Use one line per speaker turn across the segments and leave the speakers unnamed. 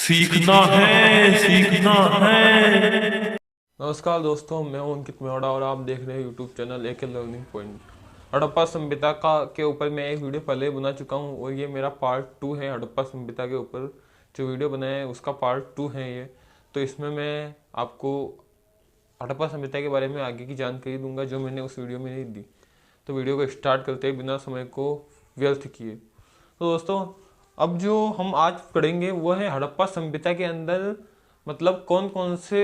सीखना है, सीखना है।
नमस्कार दोस्तों, मैं हूं अंकित मेवाड़ा और आप देख रहे हैं YouTube channel AK learning point. Harappa संहिता का के ऊपर मैं एक वीडियो पहले बना चुका हूं और ये मेरा पार्ट 2 है। हड़प्पा संहिता के ऊपर जो वीडियो बनाया है उसका पार्ट 2 है ये। तो इसमें मैं आपको हड़प्पा संहिता के बारे में आगे की जानकारी दूंगा जो मैंने उस वीडियो में नहीं दी। तो वीडियो को स्टार्ट करते ही बिना समय को व्यर्थ किए तो दोस्तों, अब जो हम आज पढ़ेंगे वो है हड़प्पा संहिता के अंदर मतलब कौन कौन से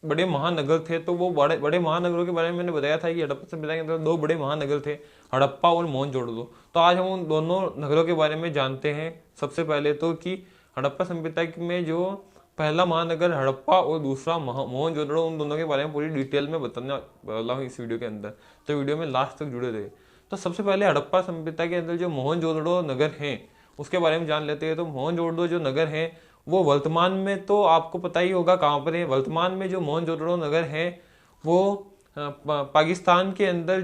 बड़े महानगर थे। तो वो बड़े बड़े महानगरों के बारे में मैंने बताया था कि हड़प्पा संहिता के अंदर 2 बड़े महानगर थे, हड़प्पा और मोहनजोदड़ो। तो आज हम उन दोनों नगरों के बारे में जानते हैं। सबसे पहले तो कि हड़प्पा संहिता में जो पहला महानगर हड़प्पा और दूसरा मोहनजोदड़ो, उन दोनों के बारे में पूरी डिटेल में बताने वाला हूँ इस वीडियो के अंदर। तो वीडियो में लास्ट तक जुड़े रहे। तो सबसे पहले हड़प्पा संहिता के अंदर जो मोहनजोदड़ो नगर हैं उसके बारे में जान लेते हैं। तो मोहनजोदड़ो जो नगर है वो वर्तमान में तो आपको पता ही होगा कहाँ पर है। वर्तमान में जो मोहनजोदड़ो नगर है वो पाकिस्तान के अंदर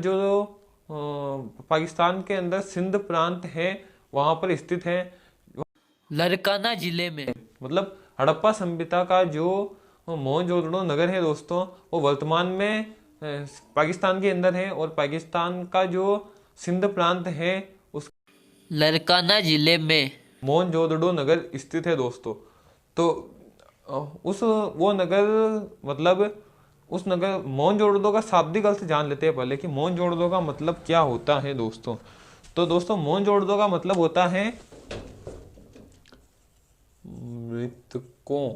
पाकिस्तान के अंदर सिंध प्रांत है वहाँ पर स्थित है,
लरकाना जिले में।
मतलब हड़प्पा संहिता का जो मोहनजोदड़ो नगर है दोस्तों वो वर्तमान में पाकिस्तान के अंदर है और पाकिस्तान का जो सिंध प्रांत है उस
लरकाना जिले में
मोहनजोदड़ो नगर स्थित है दोस्तों। तो उस वो नगर मतलब उस नगर मोहनजोदड़ो का शाब्दिक अर्थ जान लेते हैं पहले कि मोहनजोदड़ो का मतलब क्या होता है दोस्तों। तो दोस्तों मोहनजोदड़ो का मतलब होता है मृतकों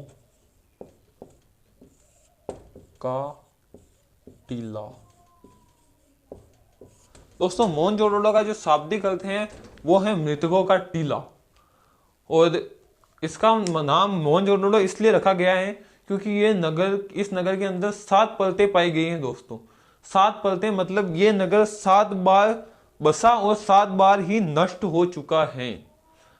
का टीला। दोस्तों मोहनजोदड़ो का जो शाब्दिक अर्थ है वो है मृतकों का टीला। और इसका नाम मोहनजोदड़ो इसलिए रखा गया है क्योंकि इस नगर के अंदर 7 परतें पाई गई हैं दोस्तों। 7 परतें मतलब ये नगर 7 बार बसा और 7 बार ही नष्ट हो चुका है।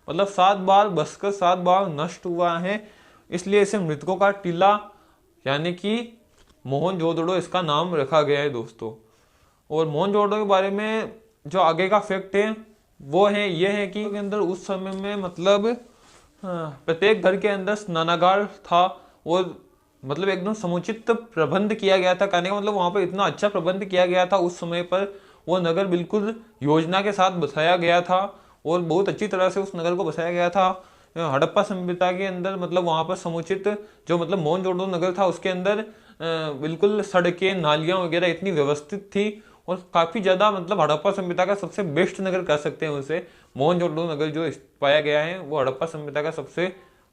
मतलब 7 बार बसकर 7 बार नष्ट हुआ है, इसलिए इसे मृतकों का टीला यानी कि मोहनजोदड़ो इसका नाम रखा गया है दोस्तों। और मोहनजोदड़ो के बारे में जो आगे का फैक्ट है वो है ये है कि अंदर उस समय में मतलब प्रत्येक घर के अंदर स्नानागार था और मतलब एकदम समुचित प्रबंध किया गया था। कहने का मतलब वहां पर इतना अच्छा प्रबंध किया गया था उस समय पर। वो नगर बिल्कुल योजना के साथ बसाया गया था और बहुत अच्छी तरह से उस नगर को बसाया गया था। हड़प्पा संहिता के अंदर मतलब वहां पर समुचित जो मतलब मोहनजोदड़ो नगर था उसके अंदर बिल्कुल सड़कें नालियां वगैरह इतनी व्यवस्थित थी और काफी ज्यादा मतलब हड़प्पा संहिता का सबसे बेस्ट नगर कह सकते हैं उसे। मोहनजोदड़ो नगर जो पाया गया है वो हड़प्पा संहिता का सबसे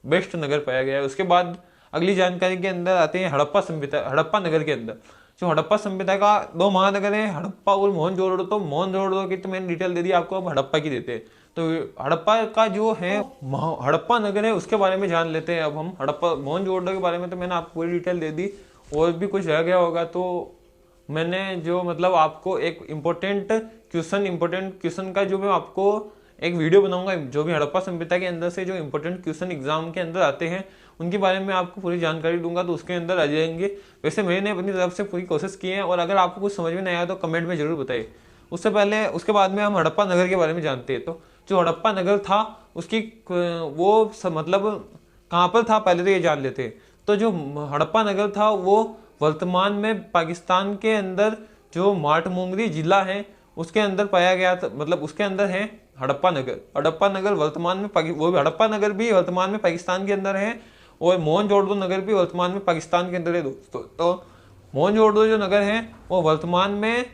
बेस्ट नगर पाया गया है। उसके बाद अगली जानकारी के अंदर आते हैं हड़प्पा नगर के अंदर जो हड़प्पा संहिता का 2 महानगर है हड़प्पा और मोहनजोदड़ो। तो मोहनजोदड़ो की तो मैंने डिटेल दे दी आपको, अब हड़प्पा की देते हैं। तो हड़प्पा का जो है हड़प्पा नगर है उसके बारे में जान लेते हैं अब हम। हड़प्पा मोहनजोदड़ो के बारे में तो मैंने आपको पूरी डिटेल दे दी, और भी कुछ रह गया होगा तो मैंने जो मतलब आपको एक इम्पोर्टेंट क्वेश्चन का जो मैं आपको एक वीडियो बनाऊंगा जो भी हड़प्पा संहिता के अंदर से जो इम्पोर्टेंट क्वेश्चन एग्जाम के अंदर आते हैं उनके बारे में आपको पूरी जानकारी दूंगा, तो उसके अंदर आ जाएंगे। वैसे मैंने अपनी तरफ से पूरी कोशिश की है और अगर आपको कुछ समझ में नहीं आया तो कमेंट में जरूर बताइए। उसके बाद में हम हड़प्पा नगर के बारे में जानते हैं। तो जो हड़प्पा नगर था उसकी मतलब कहाँ पर था पहले तो ये जान लेते हैं। तो जो हड़प्पा नगर था वो वर्तमान में पाकिस्तान के अंदर जो माटमुंगरी जिला है उसके अंदर पाया गया था, मतलब उसके अंदर है हड़प्पा नगर। हड़प्पा नगर वर्तमान में वो भी हड़प्पा नगर भी वर्तमान में पाकिस्तान के अंदर है और मोहनजोदड़ो नगर भी वर्तमान में पाकिस्तान के अंदर है दोस्तों। तो मोहनजोदड़ो जो नगर है वो वर्तमान में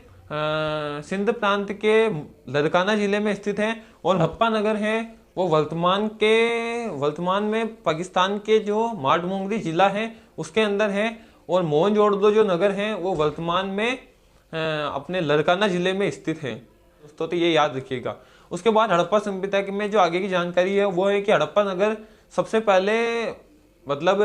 सिंध प्रांत के लरकाना जिले में स्थित है और हड़प्पा नगर है वो वर्तमान में पाकिस्तान के जो माटमुंगरी जिला है उसके अंदर है। और मोहनजोदड़ो जो नगर है वो वर्तमान में अपने लरकाना जिले में स्थित है दोस्तों, तो ये याद रखिएगा। उसके बाद हड़प्पा संहिता में जो आगे की जानकारी है वो है कि हड़प्पा नगर सबसे पहले मतलब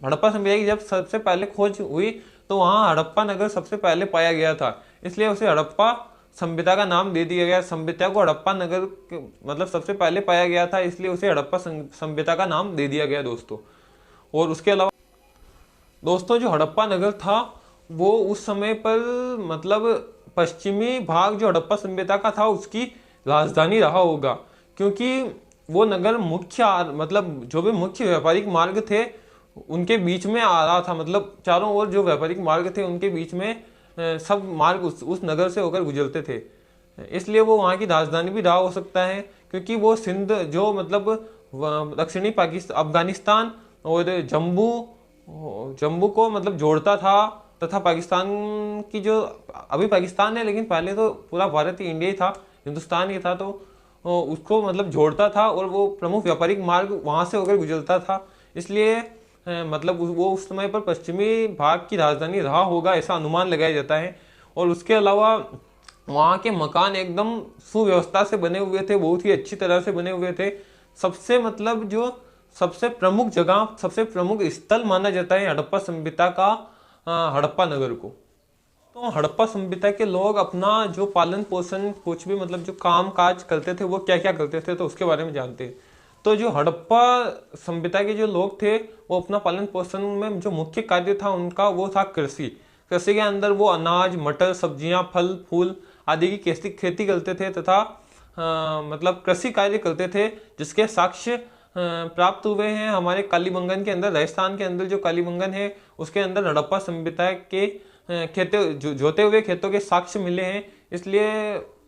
हड़प्पा संहिता की जब सबसे पहले खोज हुई तो वहाँ हड़प्पा नगर सबसे पहले पाया गया था, इसलिए उसे हड़प्पा संहिता का नाम दे दिया गया। संहिता को हड़प्पा नगर मतलब सबसे पहले पाया गया था इसलिए उसे हड़प्पा संहिता का नाम दे दिया गया दोस्तों। और उसके अलावा दोस्तों जो हड़प्पा नगर था वो उस समय पर मतलब पश्चिमी भाग जो हड़प्पा संहिता का था उसकी राजधानी रहा होगा, क्योंकि वो नगर मुख्य मतलब जो भी मुख्य व्यापारिक मार्ग थे उनके बीच में आ रहा था, मतलब चारों ओर जो व्यापारिक मार्ग थे उनके बीच में सब मार्ग उस नगर से होकर गुजरते थे। इसलिए वो वहाँ की राजधानी भी रहा हो सकता है, क्योंकि वो सिंध जो मतलब दक्षिणी पाकिस्तान, अफगानिस्तान और जम्मू को मतलब जोड़ता था, तथा पाकिस्तान की जो अभी पाकिस्तान है लेकिन पहले तो पूरा भारत ही, इंडिया ही था, हिंदुस्तान ही था, तो उसको मतलब जोड़ता था और वो प्रमुख व्यापारिक मार्ग वहाँ से होकर गुजरता था। इसलिए मतलब वो उस समय पर पश्चिमी भाग की राजधानी रहा होगा, ऐसा अनुमान लगाया जाता है। और उसके अलावा वहाँ के मकान एकदम सुव्यवस्था से बने हुए थे, बहुत ही अच्छी तरह से बने हुए थे। सबसे मतलब जो सबसे प्रमुख जगह, सबसे प्रमुख स्थल माना जाता है हड़प्पा संहिता का हड़प्पा नगर को। तो हड़प्पा संहिता के लोग अपना जो पालन पोषण, कुछ भी मतलब जो काम काज करते थे वो क्या क्या करते थे, तो उसके बारे में जानते हैं। तो जो हड़प्पा संहिता के जो लोग थे वो अपना पालन पोषण में जो मुख्य कार्य था उनका वो था कृषि। कृषि के अंदर वो अनाज, मटर, सब्जियां, फल फूल आदि की खेती करते थे, तथा मतलब कृषि कार्य करते थे, जिसके साक्ष्य प्राप्त हुए हैं हमारे कालीबंगन के अंदर। राजस्थान के अंदर जो कालीबंगन है उसके अंदर हड़प्पा संहिता के जोते हुए खेतों के साक्ष्य मिले हैं। इसलिए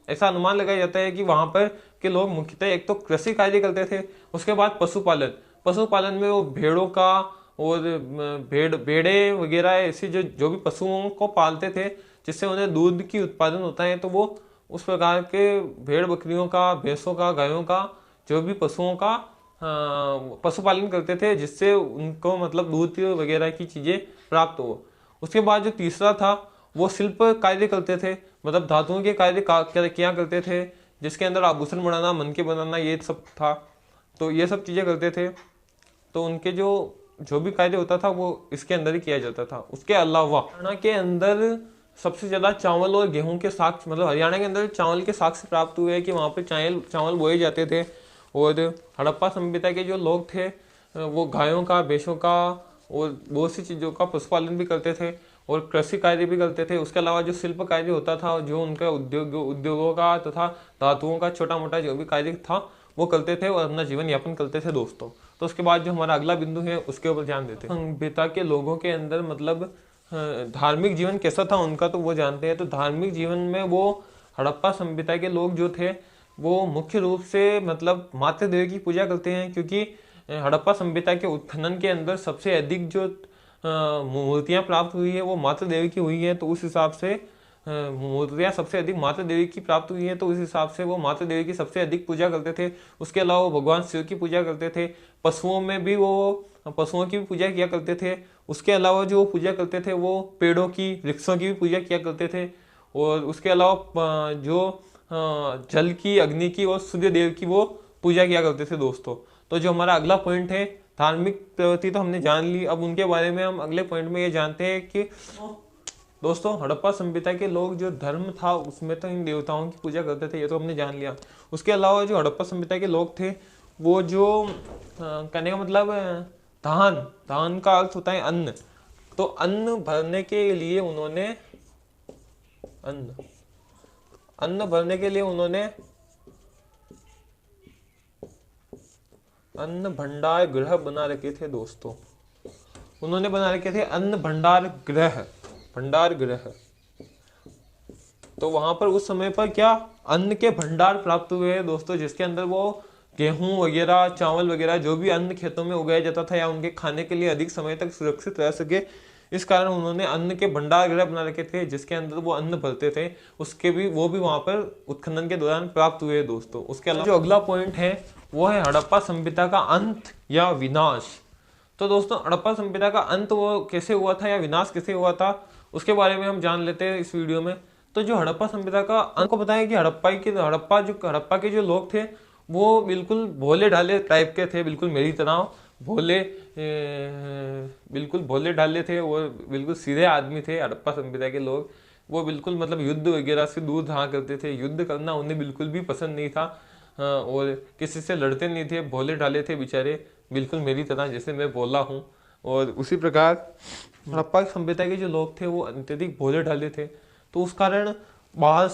ऐसा अनुमान लगाया जाता है कि वहां पर के लोग मुख्यतः एक तो कृषि कार्य करते थे, उसके बाद पशुपालन में वो भेड़ों का और भेड़े वगैरह ऐसी जो भी पशुओं को पालते थे जिससे उन्हें दूध की उत्पादन होता है, तो वो उस प्रकार के भेड़ बकरियों का, भैंसों का, गायों का, जो भी पशुओं का पशुपालन करते थे, जिससे उनको मतलब दूध वगैरह की चीजें प्राप्त हो। उसके बाद जो तीसरा था वो शिल्प कार्य करते थे, मतलब धातुओं के कार्य किया करते थे, जिसके अंदर आभूषण बनाना, मनके बनाना, ये सब था। तो ये सब चीजें करते थे, तो उनके जो भी कार्य होता था वो इसके अंदर ही किया जाता था। उसके अलावा हरियाणा के अंदर सबसे ज्यादा चावल और गेहूं के साक्ष्य, मतलब हरियाणा के अंदर चावल के साक्ष्य प्राप्त हुए कि वहां पे चावल बोए जाते थे। और हड़प्पा संहिता के जो लोग थे वो गायों का, भैंसों का और बहुत सी चीज़ों का पशुपालन भी करते थे और कृषि कार्य भी करते थे। उसके अलावा जो शिल्प कार्य होता था, जो उनका उद्योगों का तथा धातुओं का छोटा मोटा जो भी कार्य था वो करते थे और अपना जीवन यापन करते थे दोस्तों। तो उसके बाद जो हमारा अगला बिंदु है उसके ऊपर ध्यान देते हैं। संहिता के लोगों के अंदर मतलब धार्मिक जीवन कैसा था उनका, तो वो जानते हैं। तो धार्मिक जीवन में वो हड़प्पा संहिता के लोग जो थे वो मुख्य रूप से मतलब मातृ देवी की पूजा करते हैं, क्योंकि हड़प्पा संहिता के उत्खनन के अंदर सबसे अधिक जो मूर्तियां प्राप्त हुई है वो मातृ देवी की हुई है। तो उस हिसाब से मूर्तियां सबसे अधिक मातृ देवी की प्राप्त हुई है, तो उस हिसाब से वो मातृ देवी की सबसे अधिक पूजा करते थे। उसके अलावा वो भगवान शिव की पूजा करते थे, पशुओं में भी वो पशुओं की भी पूजा किया करते थे। उसके अलावा जो पूजा करते थे वो पेड़ों की, वृक्षों की भी पूजा किया करते थे। और उसके अलावा जो जल की, अग्नि की और सूर्य देव की वो पूजा किया करते थे दोस्तों। तो जो हमारा अगला पॉइंट है, धार्मिक प्रवृत्ति तो हमने जान ली। अब उनके बारे में हम अगले पॉइंट में ये जानते हैं कि दोस्तों हड़प्पा संहिता के लोग जो धर्म था उसमें तो इन देवताओं की पूजा करते थे, ये तो हमने जान लिया। उसके अलावा जो हड़प्पा संहिता के लोग थे वो जो कहने का मतलब धान का अर्थ होता है अन्न। तो अन्न भरने के लिए उन्होंने अन्न भंडार गृह बना रखे थे दोस्तों। उन्होंने बना रखे थे अन्न भंडार गृह। तो वहां पर उस समय पर क्या अन्न के भंडार प्राप्त हुए हैं दोस्तों, जिसके अंदर वो गेहूं वगैरह, चावल वगैरह जो भी अन्न खेतों में उगाया जाता था या उनके खाने के लिए अधिक समय तक सुरक्षित रह सके, इस कारण उन्होंने अन्न के भंडार गृह बना रखे थे, जिसके अंदर वो अन्न भरते थे। वो भी वहां पर उत्खनन के दौरान प्राप्त हुए दोस्तों। उसके अलावा जो अगला पॉइंट है वो है हड़प्पा संहिता का अंत या विनाश। तो दोस्तों हड़प्पा संहिता का अंत वो कैसे हुआ था या विनाश कैसे हुआ था उसके बारे में हम जान लेते हैं इस वीडियो में। तो जो हड़प्पा संहिता का अंत को पता है कि हड़प्पा के जो लोग थे वो बिल्कुल भोले ढाले टाइप के थे, बिल्कुल मेरी तरह बिल्कुल भोले ढाले थे। वो बिल्कुल सीधे आदमी थे हड़प्पा संहिता के लोग। वो बिल्कुल मतलब युद्ध वगैरह से दूर रहा करते थे, युद्ध करना उन्हें बिल्कुल भी पसंद नहीं था और किसी से लड़ते नहीं थे, भोले ढाले थे बेचारे, बिल्कुल मेरी तरह जैसे मैं बोला हूँ। और उसी प्रकार हड़प्पा संहिता के जो लोग थे वो अत्यधिक भोले ढाले थे। तो उस कारण बाहर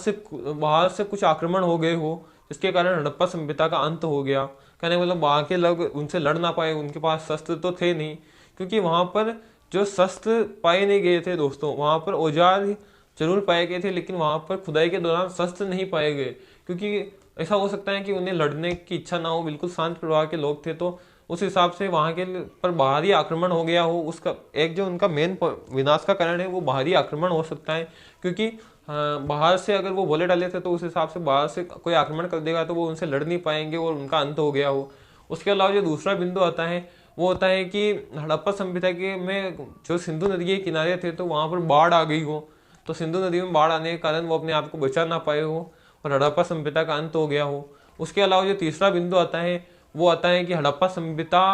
से कुछ आक्रमण हो गए हो, जिसके कारण हड़प्पा संहिता का अंत हो गया। कहने का मतलब वहाँ के लोग उनसे लड़ ना पाए, उनके पास शस्त्र तो थे नहीं, क्योंकि वहाँ पर जो शस्त्र पाए नहीं गए थे दोस्तों, वहाँ पर औजार जरूर पाए गए थे, लेकिन वहाँ पर खुदाई के दौरान शस्त्र नहीं पाए गए, क्योंकि ऐसा हो सकता है कि उन्हें लड़ने की इच्छा ना हो, बिल्कुल शांत प्रवाह के लोग थे, तो उस हिसाब से वहाँ के पर बाहरी आक्रमण हो गया हो। उसका एक जो उनका मेन विनाश का कारण है वो बाहरी आक्रमण हो सकता है, क्योंकि बाहर से अगर वो बोले डाले थे तो उस हिसाब से बाहर से कोई आक्रमण कर देगा तो वो उनसे लड़ नहीं पाएंगे और उनका अंत हो गया हो। उसके अलावा जो दूसरा बिंदु आता है वो होता है कि हड़प्पा सभ्यता के में जो सिंधु नदी के किनारे थे तो वहाँ पर बाढ़ आ गई हो, तो सिंधु नदी में बाढ़ आने के कारण वो अपने आप को बचा ना पाए हो और हड़प्पा सभ्यता का अंत हो गया हो। उसके अलावा जो तीसरा बिंदु आता है वो आता है कि हड़प्पा सभ्यता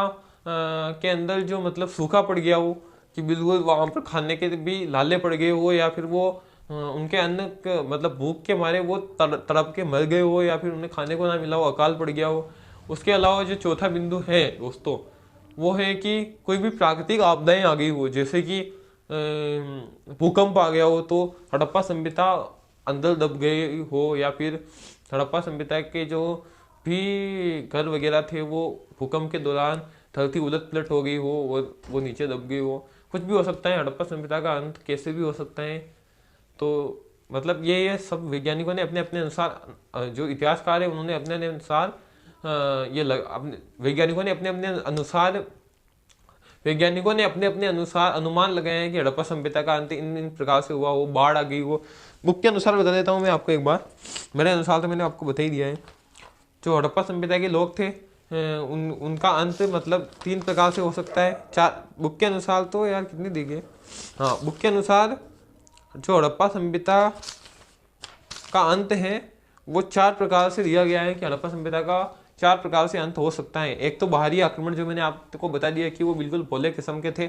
के अंदर जो मतलब सूखा पड़ गया हो, कि बिल्कुल वहाँ पर खाने के भी लाले पड़ गए हो, या फिर वो उनके अन्न मतलब भूख के मारे वो तड़प के मर गए हो, या फिर उन्हें खाने को ना मिला हो, अकाल पड़ गया हो। उसके अलावा जो चौथा बिंदु है दोस्तों वो है कि कोई भी प्राकृतिक आपदाएं आ गई हो, जैसे कि भूकंप आ गया हो तो हड़प्पा सभ्यता अंदर दब गई हो, या फिर हड़प्पा सभ्यता के जो भी घर वगैरह थे वो भूकंप के दौरान धरती उलट पलट हो गई हो और वो नीचे दब गई हो, कुछ भी हो सकता है। हड़प्पा सभ्यता का अंत कैसे भी हो सकता है। तो मतलब ये सब वैज्ञानिकों ने अपने अपने अनुसार, जो इतिहासकार है उन्होंने अपने अपने अनुसार अपने वैज्ञानिकों ने अपने अपने अनुसार अनुमान लगाए हैं कि हड़प्पा सभ्यता का अंत इन इन प्रकार से हुआ हो, बाढ़ आ गई हो। बुक के अनुसार बता देता हूँ मैं आपको एक बार, मेरे अनुसार तो मैंने आपको बता ही दिया है। जो हड़प्पा सभ्यता के लोग थे उनका अंत मतलब 3 प्रकार से हो सकता है। 4 बुक के अनुसार, तो यार कितनी दी गई, हाँ बुक के अनुसार जो हड़प्पा सभ्यता का अंत है वो 4 प्रकार से दिया गया है कि हड़प्पा सभ्यता का 4 प्रकार से अंत हो सकता है। एक तो बाहरी आक्रमण, जो मैंने आपको बता दिया कि वो बिल्कुल भोले किस्म के थे,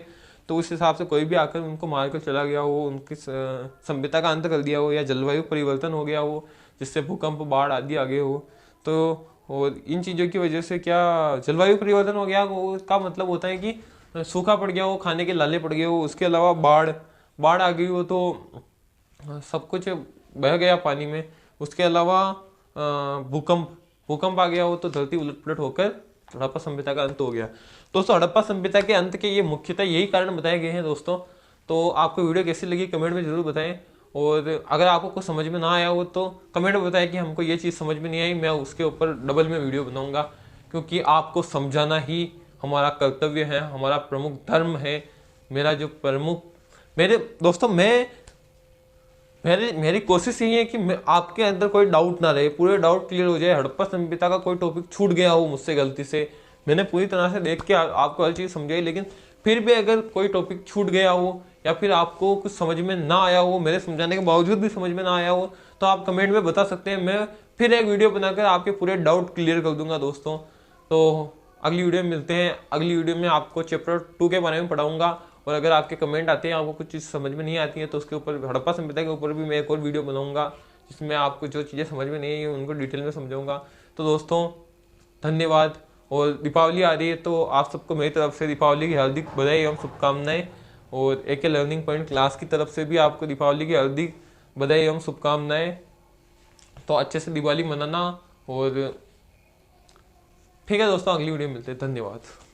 तो उस हिसाब से कोई भी आकर उनको मारकर चला गया हो, उनकी सभ्यता का अंत कर दिया हो, या जलवायु परिवर्तन हो गया हो जिससे भूकंप बाढ़ आदि आ गए हो। तो और इन चीज़ों की वजह से क्या जलवायु परिवर्तन हो गया हो, उसका मतलब होता है कि सूखा पड़ गया हो, खाने के लाले पड़ गए हो। उसके अलावा बाढ़ आ गई हो तो सब कुछ बह गया पानी में। उसके अलावा भूकंप आ गया हो तो धरती उलट पलट होकर हड़प्पा सभ्यता का अंत हो गया। दोस्तों हड़प्पा सभ्यता के अंत के ये मुख्यतः यही कारण बताए गए हैं दोस्तों। तो आपको वीडियो कैसी लगी कमेंट में जरूर बताएं, और अगर आपको कुछ समझ में ना आया हो तो कमेंट में बताएं कि हमको ये चीज़ समझ में नहीं आई, मैं उसके ऊपर डबल में वीडियो बनाऊंगा, क्योंकि आपको समझाना ही हमारा कर्तव्य है, हमारा प्रमुख धर्म है। मेरा जो प्रमुख मेरे दोस्तों मेरी कोशिश यही है कि आपके अंदर कोई डाउट ना रहे, पूरे डाउट क्लियर हो जाए। हड़प्पा सभ्यता का कोई टॉपिक छूट गया हो मुझसे गलती से, मैंने पूरी तरह से देख के आपको हर चीज़ समझाई, लेकिन फिर भी अगर कोई टॉपिक छूट गया हो या फिर आपको कुछ समझ में ना आया हो, मेरे समझाने के बावजूद भी समझ में ना आया हो, तो आप कमेंट में बता सकते हैं। मैं फिर एक वीडियो बनाकर आपके पूरे डाउट क्लियर कर दूंगा दोस्तों। तो अगली वीडियो में मिलते हैं। अगली वीडियो में आपको चैप्टर 2 के बारे में पढ़ाऊंगा, और अगर आपके कमेंट आते हैं, आपको कुछ चीज़ समझ में नहीं आती है, तो उसके ऊपर हड़प्पा सभ्यता के ऊपर भी मैं एक और वीडियो बनाऊंगा, जिसमें आपको जो चीज़ें समझ में नहीं आई उनको डिटेल में समझाऊंगा। तो दोस्तों धन्यवाद। और दीपावली आ रही है तो आप सबको मेरी तरफ से दीपावली की हार्दिक बधाई एवं शुभकामनाएं, और AK लर्निंग पॉइंट क्लास की तरफ से भी आपको दीपावली की हार्दिक बधाई एवं शुभकामनाएं। तो अच्छे से दिवाली मनाना, और ठीक है दोस्तों अगली वीडियो में मिलते हैं। धन्यवाद।